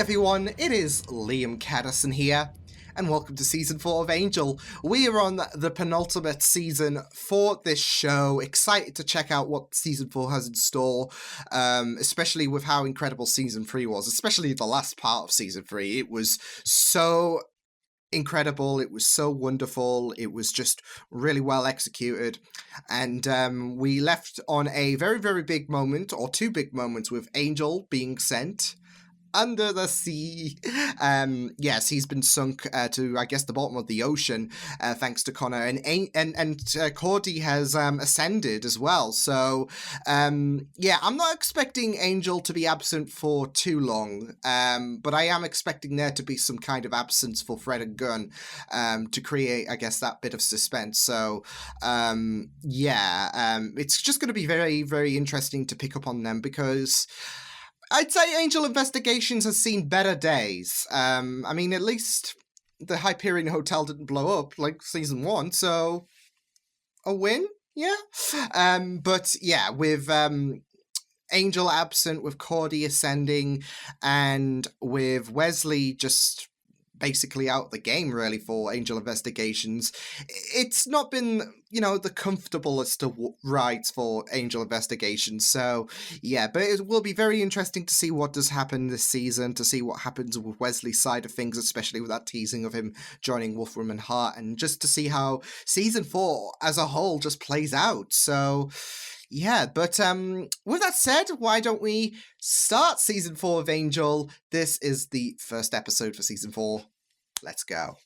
everyone, it is Liam Caddison here, and welcome to Season 4 of Angel. We are on the penultimate season for this show. Excited to check out what Season 4 has in store, especially with how incredible Season 3 was, especially the last part of Season 3. It was so incredible, it was so wonderful, it was just really well executed, and we left on a very, very big moment, or two big moments, with Angel being sent under the sea. Yes, he's been sunk to, I guess, the bottom of the ocean, thanks to Connor, and Cordy has ascended as well. So, yeah, I'm not expecting Angel to be absent for too long, but I am expecting there to be some kind of absence for Fred and Gunn, to create, I guess, that bit of suspense. So, yeah, it's just going to be very, very interesting to pick up on them, because I'd say Angel Investigations has seen better days. I mean, at least the Hyperion Hotel didn't blow up like Season 1, so a win, yeah? But yeah, with Angel absent, with Cordy ascending, and with Wesley just basically out the game, really, for Angel Investigations, it's not been, you know, the comfortablest of rides for Angel Investigations. So yeah, but it will be very interesting to see what does happen this season, to see what happens with Wesley's side of things, especially with that teasing of him joining Wolfram and Hart, and just to see how Season 4 as a whole just plays out. So yeah, but with that said, why don't we start Season 4 of Angel? This is the first episode for Season 4. Let's go.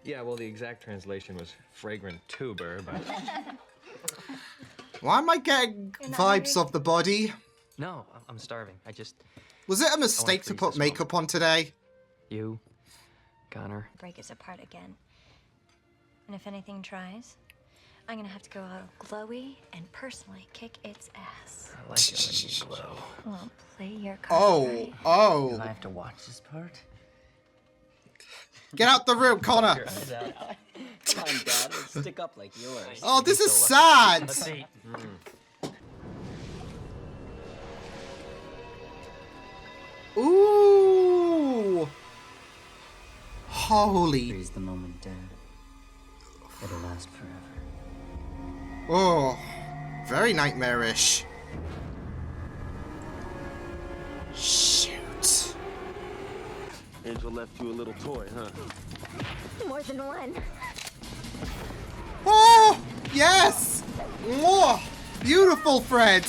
Yeah, well, the exact translation was fragrant tuber, but... Why am I getting vibes of the body? No, I'm starving. Was it a mistake to put makeup on today? You, Connor. Break us apart again. And if anything tries, I'm gonna have to go out glowy and personally kick its ass. I like it when you glow. Well, play your cards right. Oh. Do I have to watch this part? Get out the room, Connor! Come on, Dad. Let's stick up like yours. Oh, this is sad! Let's see. Ooh! Holy... Freeze the moment, Dad. It'll last forever. Oh, very nightmarish. Shoot. Angel left you a little toy, huh? More than one. Oh, yes! Oh, beautiful, Fred.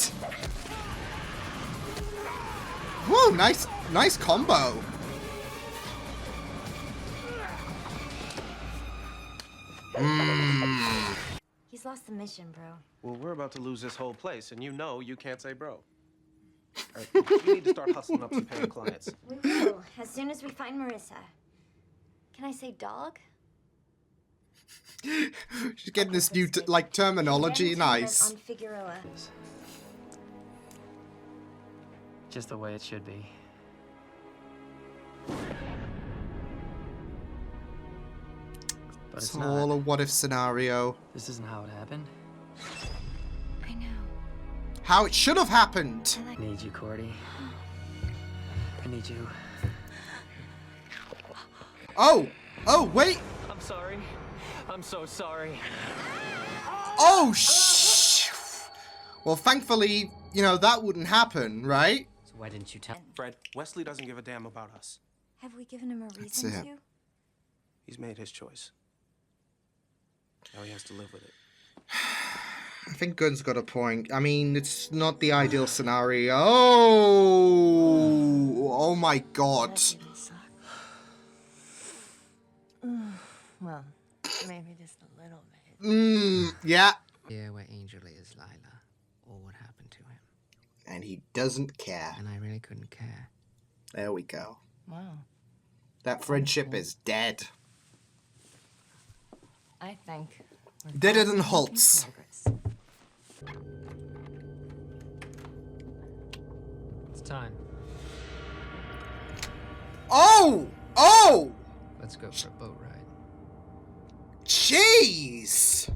Whoa, nice combo. He's lost the mission, bro. Well, we're about to lose this whole place, and you know you can't say bro. You need to start hustling up some paying clients. We will, as soon as we find Marissa. Can I say dog? She's getting this new, terminology. Nice. On Figueroa. Just the way it should be. But It's it's all not. a what-if scenario. This isn't how it happened. I know. How it should have happened. I need you, Cordy. I need you. Oh, wait. I'm sorry. I'm so sorry. Oh, Well, thankfully, you know, that wouldn't happen, right? So why didn't you tell? Fred, Wesley doesn't give a damn about us. Have we given him a reason it. to? He's made his choice. Now he has to live with it. I think Gunn's got a point. I mean, it's not the ideal scenario. Oh my God. That didn't suck. Well, maybe just a little bit. Yeah. Yeah, where Angel is, Lila, or what happened to him. And he doesn't care. And I really couldn't care. There we go. Wow. That friendship is dead. I think. Deader than Holtz. It's time. Oh! Let's go for a boat ride. Jeez!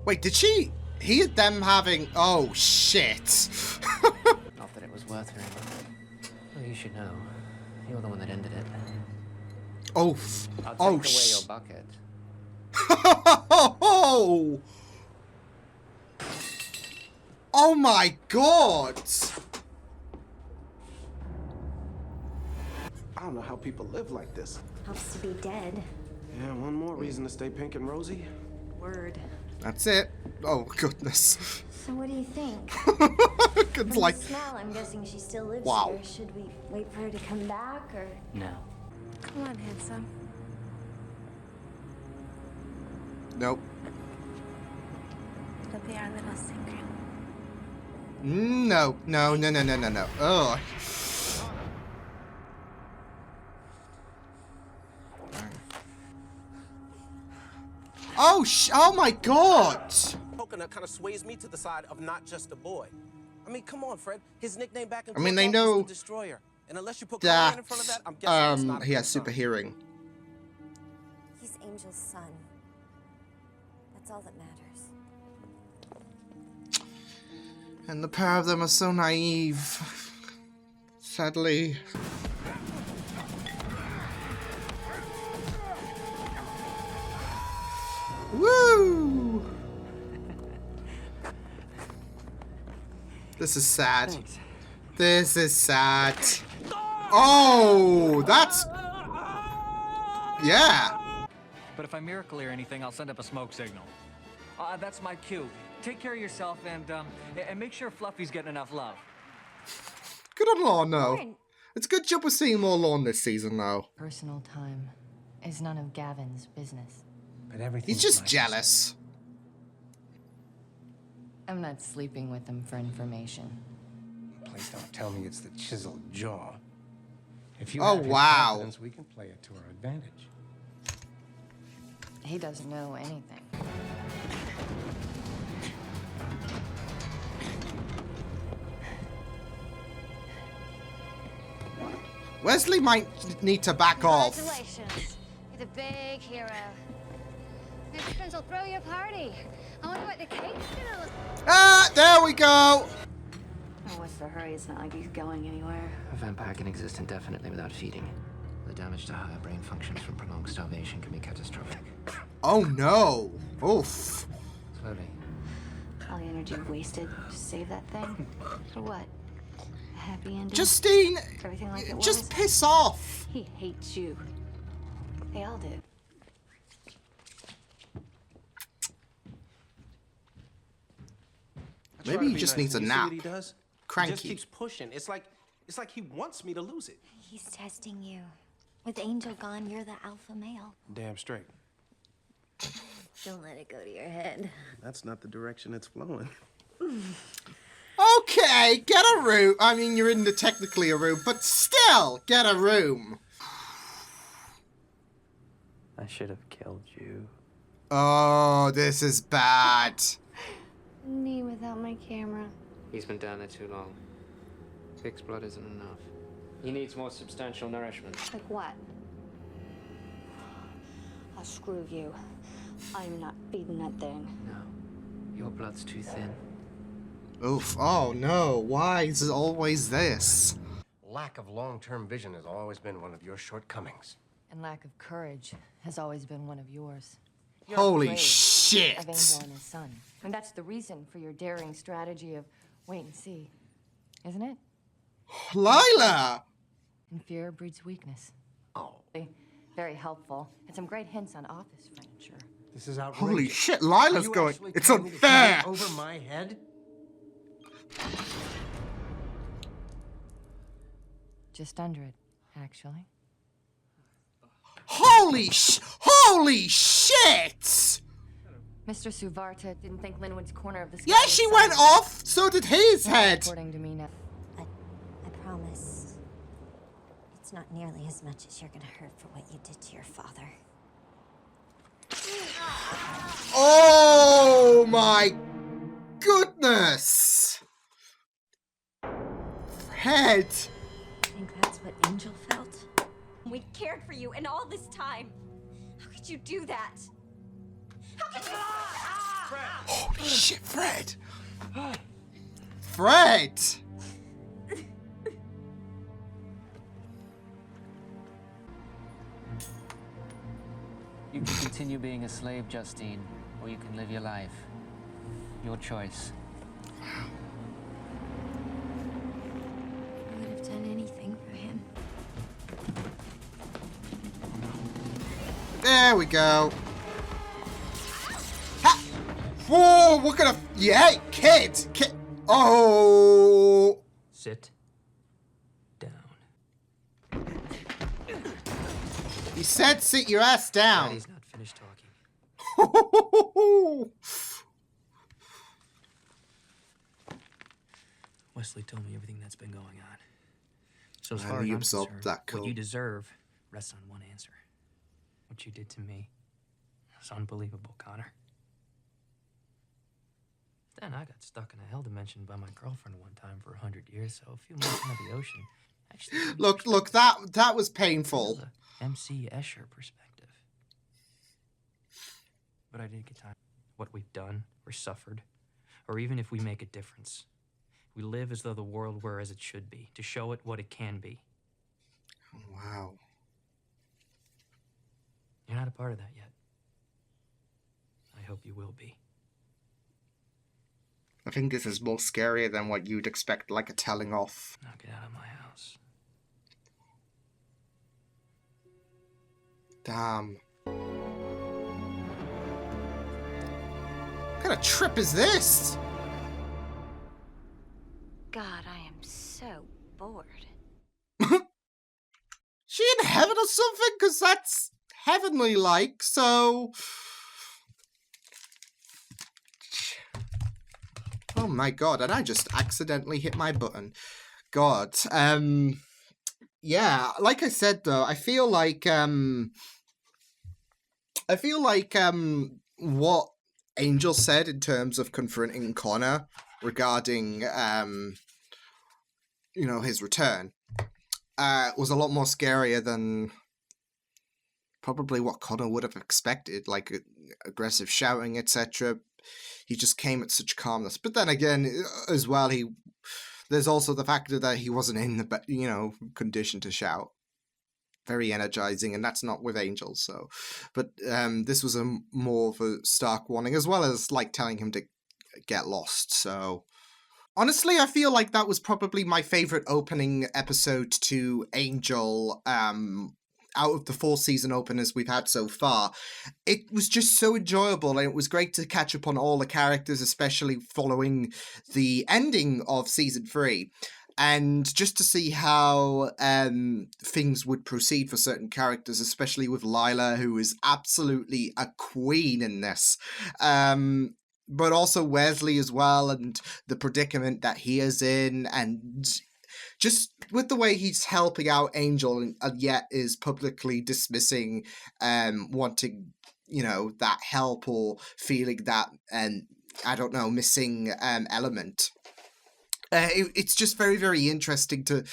Wait, did she hear them having... Oh, shit. worth very much. Well, you should know. You're the one that ended it. Oh, I'll take oh, away your bucket. oh, oh my God! I don't know how people live like this. Helps to be dead. Yeah, one more reason to stay pink and rosy. Word. That's it. Oh goodness. So what do you think? It's From like, the smell, I'm guessing she still lives wow. here. Should we wait for her to come back, or...? No. Come on, handsome. nope. It'll be our little secret. No, no, no, no, no, no, no. Oh. Oh, oh my God! Coconut kind of sways me to the side of not just a boy. I mean, come on, Fred. His nickname back in I mean, they Courthouse know was the Destroyer. And unless you put that Conan in front of that, I'm guessing it's not a he good has super sign. hearing. He's Angel's son. That's all that matters. And the pair of them are so naive. Sadly. Woo! This is sad. Thanks. This is sad. Oh, that's... Yeah. But if I miracle or anything, I'll send up a smoke signal. That's my cue. Take care of yourself and make sure Fluffy's getting enough love. Good on Lorne, though. Lauren. It's a good job we're seeing more Lorne this season, though. Personal time is none of Gavin's business. But everything. He's just jealous. I'm not sleeping with him for information. Please don't tell me it's the chiseled jaw. If you Oh, have his wow. confidence, we can play it to our advantage. He doesn't know anything. Wesley might need to back off. Congratulations. You're the big hero. Your friends will throw your party. I wonder what the cake's gonna look. Ah, there we go. Oh, what's the hurry? It's not like he's going anywhere. A vampire can exist indefinitely without feeding. The damage to higher brain functions from prolonged starvation can be catastrophic. Oh no. Oof. Slowly. All the energy wasted to save that thing. For what? A happy ending? Justine, Everything like it was? just piss off. He hates you. They all did. I try Maybe to he be just nice. needs a You see nap. what he does? He Cranky. just keeps pushing. It's like he wants me to lose it. He's testing you. With Angel gone, you're the alpha male. Damn straight. Don't let it go to your head. That's not the direction it's flowing. Okay, get a room. I mean, you're in technically a room, but still, get a room. I should have killed you. Oh, this is bad. Me without my camera. He's been down there too long. Pig's blood isn't enough. He needs more substantial nourishment. Like what? I'll screw you. I'm not feeding that thing. No. Your blood's too thin. Oof. Oh no. Why is it always this? Lack of long-term vision has always been one of your shortcomings. And lack of courage has always been one of yours. You're Holy afraid shit. of Angel and his son. And that's the reason for your daring strategy of wait and see. Isn't it? Lila! And fear breeds weakness. Oh. Very helpful. And some great hints on office furniture. This is outrageous. Holy shit, Are Lila's you going. actually It's telling me to unfair! shoot over my head? Just under it, actually. Holy shit! Mr. Suvarta didn't think Linwood's corner of the sky Yeah, was she solid. went off! So did his Well, head! According to me now. I promise. It's not nearly as much as you're gonna hurt for what you did to your father. Oh my goodness! Head! I think that's what Angel felt. We cared for you, and all this time. How could you do that? How could you? Holy shit, Fred! Fred! You can continue being a slave, Justine, or you can live your life. Your choice. I would have done anything for him. There we go. Ha! Whoa, what kind of... Yeah, kid! Oh! Sit down. He said sit your ass down. Daddy's not finished talking. Wesley told me everything that's been going on. So as How far do as you I'm absorb concerned, that what you cool? deserve rests on one answer. What you did to me is unbelievable, Connor. Then I got stuck in a hell dimension by my girlfriend one time for 100 years, so a few months into the ocean actually gave me Look, perspective. that was painful. The MC Escher perspective. But I did get time. What we've done or suffered, or even if we make a difference, we live as though the world were as it should be, to show it what it can be. Wow. You're not a part of that yet. I hope you will be. I think this is more scarier than what you'd expect, like a telling off. Now get out of my house. Damn. What kind of trip is this? God, I am so bored. She in heaven or something? Because that's heavenly-like, so... Oh my god, and I just accidentally hit my button. God. Yeah, like I said though, I feel like what Angel said in terms of confronting Connor regarding you know, his return was a lot more scarier than probably what Connor would have expected, like aggressive shouting, etc. He just came at such calmness. But then again, as well, there's also the factor that he wasn't in the, you know, condition to shout. Very energizing, and that's not with Angel. So, but this was a more of a stark warning, as well as like telling him to get lost. So, honestly, I feel like that was probably my favorite opening episode to Angel. Out of the 4 season openers we've had so far, it was just so enjoyable, and it was great to catch up on all the characters, especially following the ending of season 3, and just to see how things would proceed for certain characters, especially with Lila, who is absolutely a queen in this. But also Wesley as well, and the predicament that he is in, and just with the way he's helping out Angel and yet is publicly dismissing wanting, you know, that help or feeling that, I don't know, missing element. It's just very, very interesting to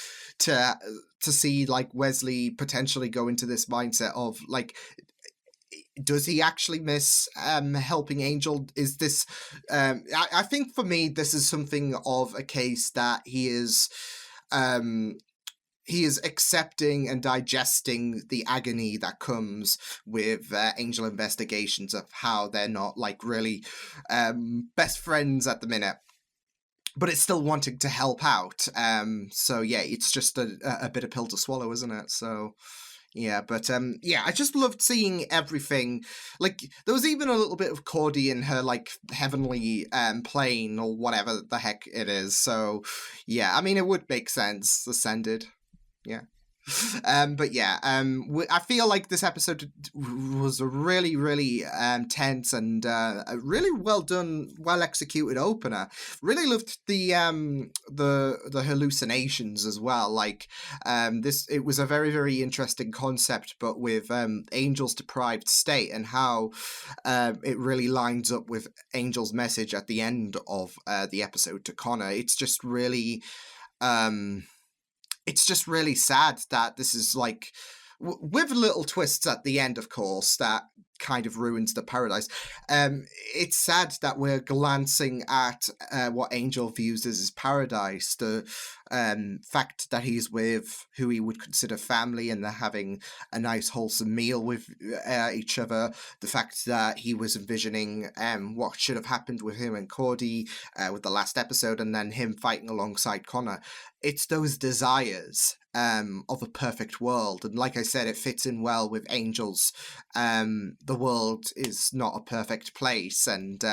see like Wesley potentially go into this mindset of like, does he actually miss helping Angel? Is this I think for me this is something of a case that he is accepting and digesting the agony that comes with Angel investigations of how they're not like really best friends at the minute, but it's still wanting to help out. So yeah, it's just a bitter pill to swallow, isn't it? So yeah, but yeah, I just loved seeing everything. Like, there was even a little bit of Cordy in her like heavenly plane or whatever the heck it is. So yeah, I mean, it would make sense. Ascended, yeah. But yeah, I feel like this episode was a really, really tense and a really well done, well executed opener. Really loved the hallucinations as well. Like it was a very, very interesting concept, but with Angel's deprived state and how it really lines up with Angel's message at the end of the episode to Connor. It's just really sad that this is like, with little twists at the end, of course, that kind of ruins the paradise. It's sad that we're glancing at what Angel views as his paradise, the fact that he's with who he would consider family and they're having a nice wholesome meal with each other, the fact that he was envisioning what should have happened with him and Cordy with the last episode, and then him fighting alongside Connor. It's those desires of a perfect world, and like I said, it fits in well with Angel's the world is not a perfect place, and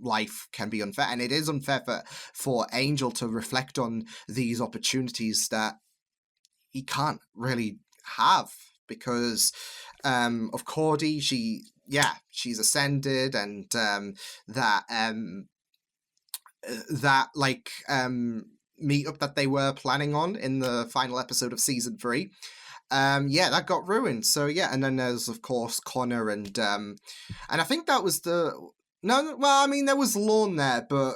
life can be unfair, and it is unfair for Angel to reflect on these opportunities that he can't really have because of Cordy. She's ascended, and that meetup that they were planning on in the final episode of season 3, that got ruined. So and then there's of course Connor, and I think that was there was Lorne there, but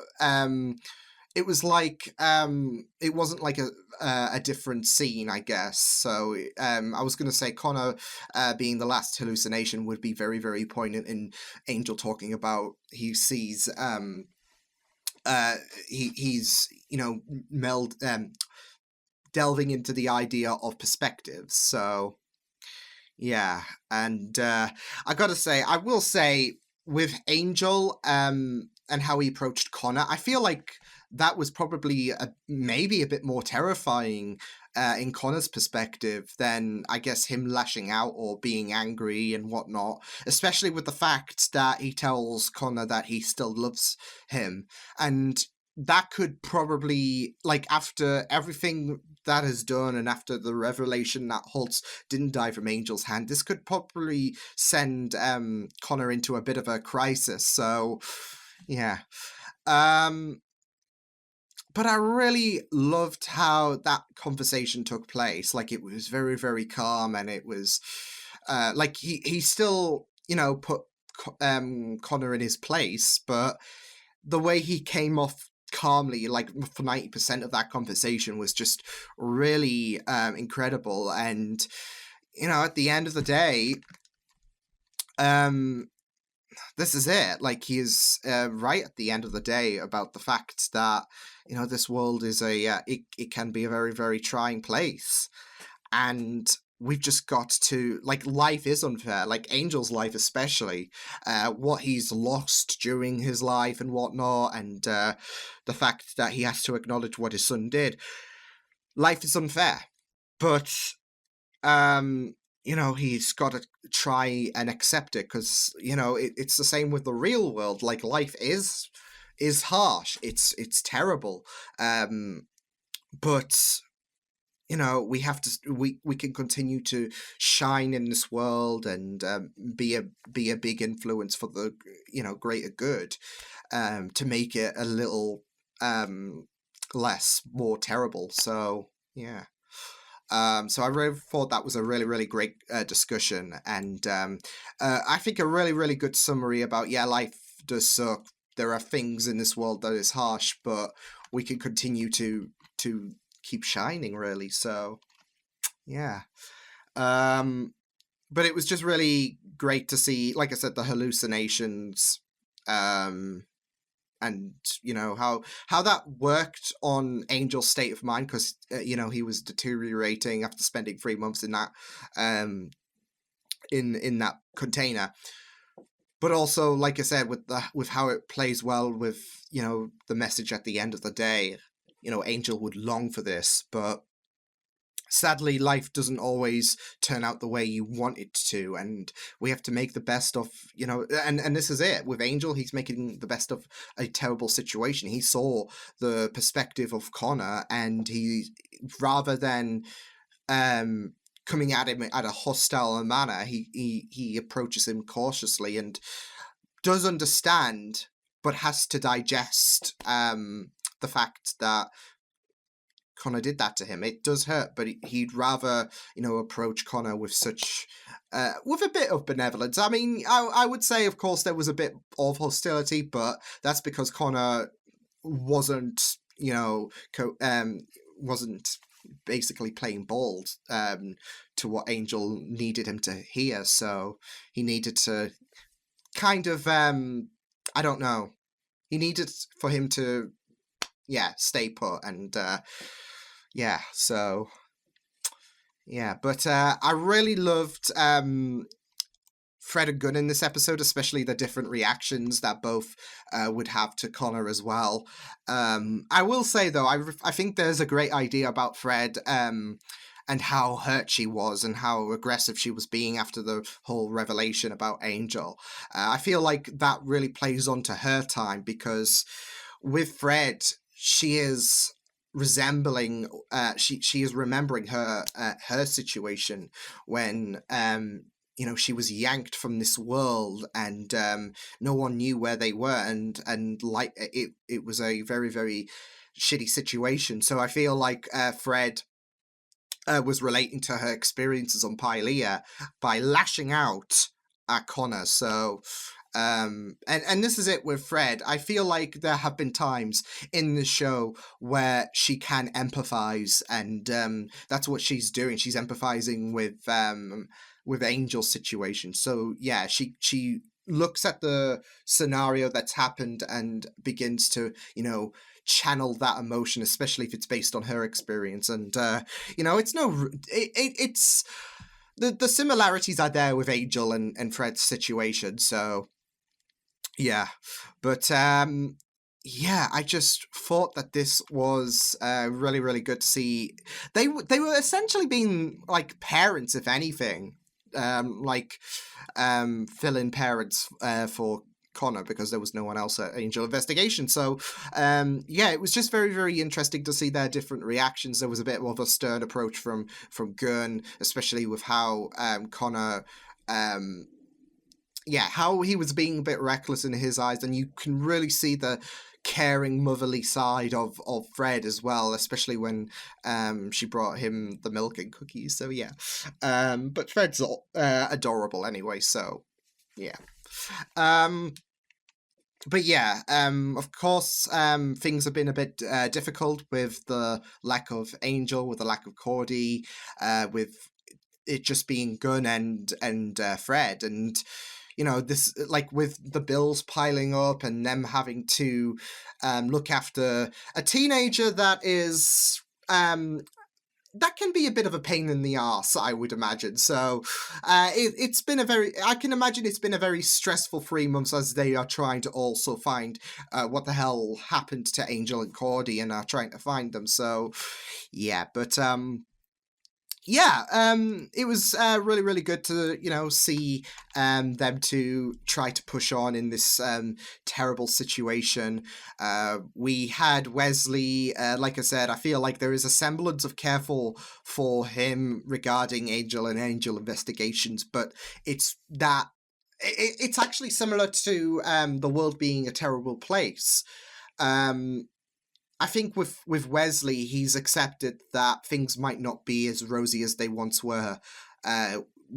it was like it wasn't like a different scene, I guess. So I was going to say Connor being the last hallucination would be very, very poignant in Angel talking about he sees he's delving into the idea of perspectives. So and I will say with Angel and how he approached Connor, I feel like that was probably maybe a bit more terrifying in Connor's perspective than, I guess, him lashing out or being angry and whatnot, especially with the fact that he tells Connor that he still loves him. And that could probably, after everything that is done and after the revelation that Holtz didn't die from Angel's hand, this could probably send Connor into a bit of a crisis. So, but I really loved how that conversation took place. It was very, very calm, and it was he still, put Connor in his place, but the way he came off calmly, for 90% of that conversation, was just really incredible. And at the end of the day, this is it. He is right at the end of the day about the fact that this world is it can be a very, very trying place, and we've just got to, life is unfair, Angel's life especially, what he's lost during his life and whatnot, and the fact that he has to acknowledge what his son did. Life is unfair, but he's got to try and accept it, because it's the same with the real world. Life is harsh, it's terrible, but we have to we can continue to shine in this world and be a big influence for the greater good, to make it a little more terrible. So so I really thought that was a really, really great discussion, and I think a really, really good summary about life does suck. There are things in this world that is harsh, but we can continue to keep shining, really. So but it was just really great to see, like I said, the hallucinations, and how that worked on Angel's state of mind, because he was deteriorating after spending 3 months in that in that container. But also, like I said, with how it plays well with the message at the end of the day. Angel would long for this, but sadly, life doesn't always turn out the way you want it to, and we have to make the best of, and this is it. With Angel, he's making the best of a terrible situation. He saw the perspective of Connor, and he, rather than coming at him at a hostile manner, he approaches him cautiously and does understand, but has to digest the fact that Connor did that to him. It does hurt, but he'd rather, approach Connor with such, with a bit of benevolence. I mean, I would say, of course, there was a bit of hostility, but that's because Connor wasn't, wasn't basically playing bald to what Angel needed him to hear. So he needed to kind of, I don't know, he needed for him to, stay put. And so, but I really loved Fred and Gunn in this episode, especially the different reactions that both would have to Connor as well. I will say, though, I think there's a great idea about Fred and how hurt she was and how aggressive she was being after the whole revelation about Angel. I feel like that really plays onto her time, because with Fred, she is resembling she is remembering her situation when she was yanked from this world, and no one knew where they were, and like it was a very, very shitty situation. So I feel like Fred was relating to her experiences on Pylea by lashing out at Connor. So and this is it with Fred. I feel like there have been times in the show where she can empathize, and that's what she's doing. She's empathizing with Angel's situation. So yeah, she looks at the scenario that's happened and begins to, channel that emotion, especially if it's based on her experience. And it's the similarities are there with Angel and Fred's situation. So yeah, but I just thought that this was really, really good to see. They were essentially being like parents, if anything, fill-in parents for Connor, because there was no one else at Angel Investigation. So it was just very, very interesting to see their different reactions. There was a bit more of a stern approach from Gunn, especially with how Connor how he was being a bit reckless in his eyes, and you can really see the caring motherly side of Fred as well, especially when she brought him the milk and cookies. So but Fred's adorable anyway, so of course, things have been a bit difficult with the lack of Angel, with the lack of Cordy, with it just being Gunn and Fred, and this, like, with the bills piling up and them having to look after a teenager that is that can be a bit of a pain in the arse, I would imagine. So it's been I can imagine it's been a very stressful 3 months as they are trying to also find what the hell happened to Angel and Cordy, and are trying to find them. So but it was really, really good to, see them to try to push on in this terrible situation. We had Wesley, like I said, I feel like there is a semblance of care for him regarding Angel and Angel Investigations, but it's actually similar to the world being a terrible place. I think with Wesley, he's accepted that things might not be as rosy as they once were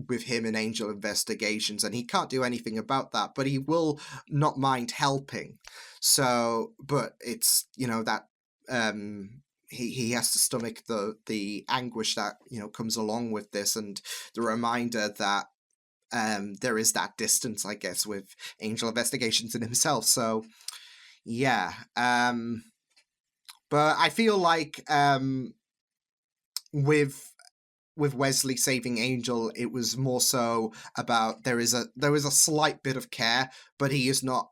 with him in Angel Investigations, and he can't do anything about that, but he will not mind helping. So, but it's, that he has to stomach the anguish that, comes along with this, and the reminder that there is that distance, I guess, with Angel Investigations and himself. So, but I feel like with Wesley saving Angel, it was more so about there is a slight bit of care, but he is not,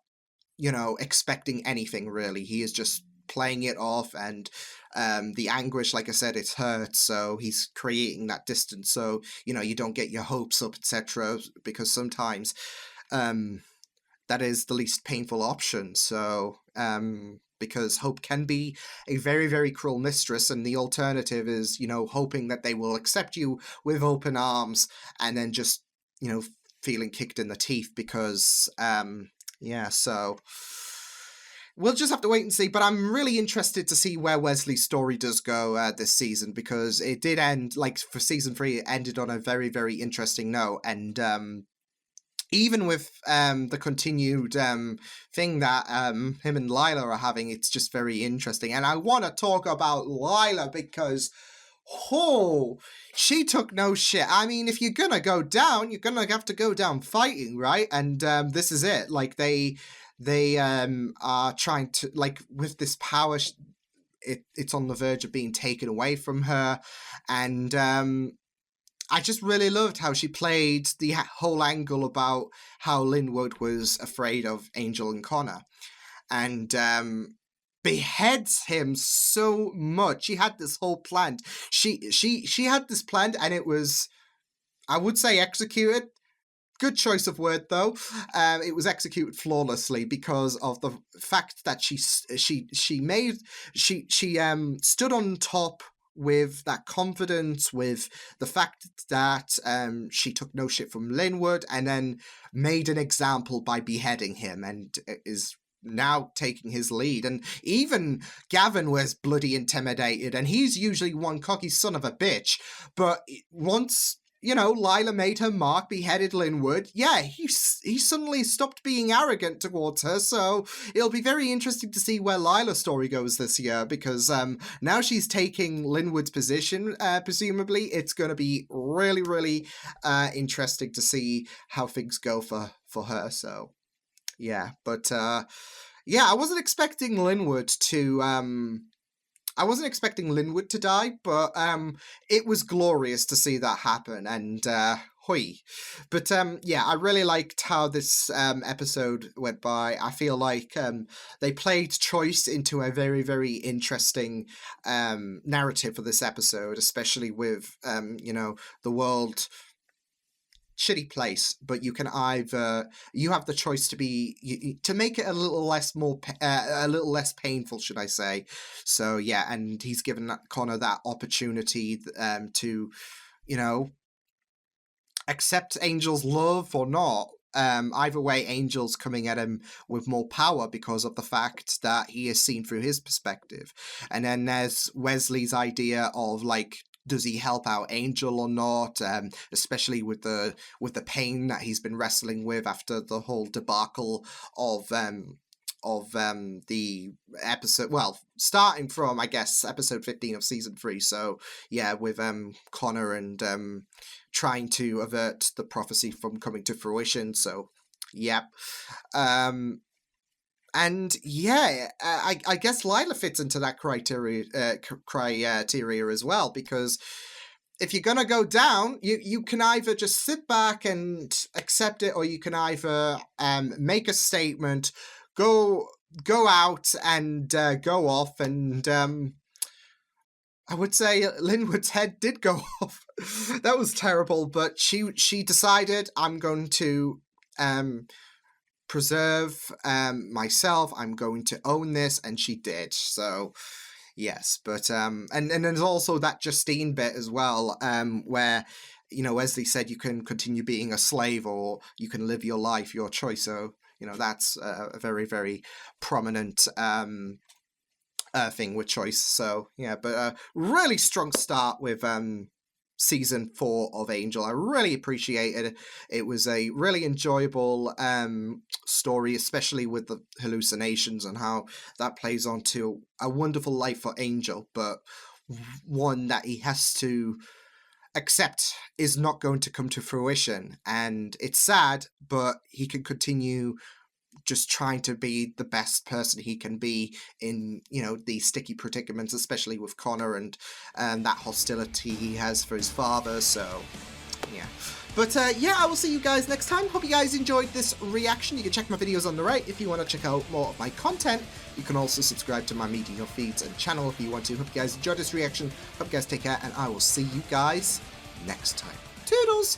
expecting anything really. He is just playing it off, and the anguish, like I said, it's hurt, so he's creating that distance, so you don't get your hopes up, etc., because sometimes that is the least painful option. So because hope can be a very, very cruel mistress, and the alternative is, hoping that they will accept you with open arms, and then just, feeling kicked in the teeth, because, so we'll just have to wait and see. But I'm really interested to see where Wesley's story does go this season, because it did end, like, for season 3, it ended on a very, very interesting note, and even with the continued thing that him and Lila are having, it's just very interesting. And I want to talk about Lila, because Oh, she took no shit. I mean, if you're gonna go down, you're gonna have to go down fighting, right? And this is it. Like they are trying to, like, with this power, it's on the verge of being taken away from her, and I just really loved how she played the whole angle about how Linwood was afraid of Angel and Connor, and beheads him so much. She had this whole plan. She had this plan, and it was, I would say, executed. Good choice of word, though. It was executed flawlessly because of the fact that she stood on top with that confidence, with the fact that she took no shit from Linwood, and then made an example by beheading him, and is now taking his lead. And even Gavin was bloody intimidated, and he's usually one cocky son of a bitch, but once, you know, Lila made her mark, beheaded Linwood, yeah, he suddenly stopped being arrogant towards her. So it'll be very interesting to see where Lila's story goes this year, because now she's taking Linwood's position, presumably. It's going to be really, really interesting to see how things go for her. So yeah, but yeah, I wasn't expecting Linwood to die, but it was glorious to see that happen, and hoi. But yeah, I really liked how this episode went by. I feel like they played choice into a very, very interesting narrative for this episode, especially with you know, the world, shitty place, but you can either, you have the choice to to make it a little less painful, should I say. So yeah, and he's given Connor that opportunity to, you know, accept Angel's love or not. Either way, Angel's coming at him with more power because of the fact that he is seen through his perspective. And then there's Wesley's idea of, like, does he help out Angel or not? Especially with the pain that he's been wrestling with after the whole debacle of the episode. Well, starting from, I guess, episode 15 of season 3. So yeah, with Connor and trying to avert the prophecy from coming to fruition. So yep. And yeah, I guess Lila fits into that criteria as well, because if you're gonna go down, you can either just sit back and accept it, or you can either make a statement, go out and go off. And I would say Linwood's head did go off. That was terrible, but she decided, I'm going to preserve myself, I'm going to own this, and she did. So yes, but and there's also that Justine bit as well, where, you know, Wesley said you can continue being a slave, or you can live your life, your choice. So, you know, that's a very, very prominent thing with choice. So yeah, but a really strong start with season 4 of Angel. I really appreciated it. It was a really enjoyable story, especially with the hallucinations and how that plays onto a wonderful life for Angel, but one that he has to accept is not going to come to fruition. And it's sad, but he can continue just trying to be the best person he can be in, you know, these sticky predicaments, especially with Connor and that hostility he has for his father. So yeah, but yeah, I will see you guys next time. Hope you guys enjoyed this reaction. You can check my videos on the right if you want to check out more of my content. You can also subscribe to my media feeds and channel if you want to. Hope you guys enjoyed this reaction. Hope you guys take care, and I will see you guys next time. Toodles!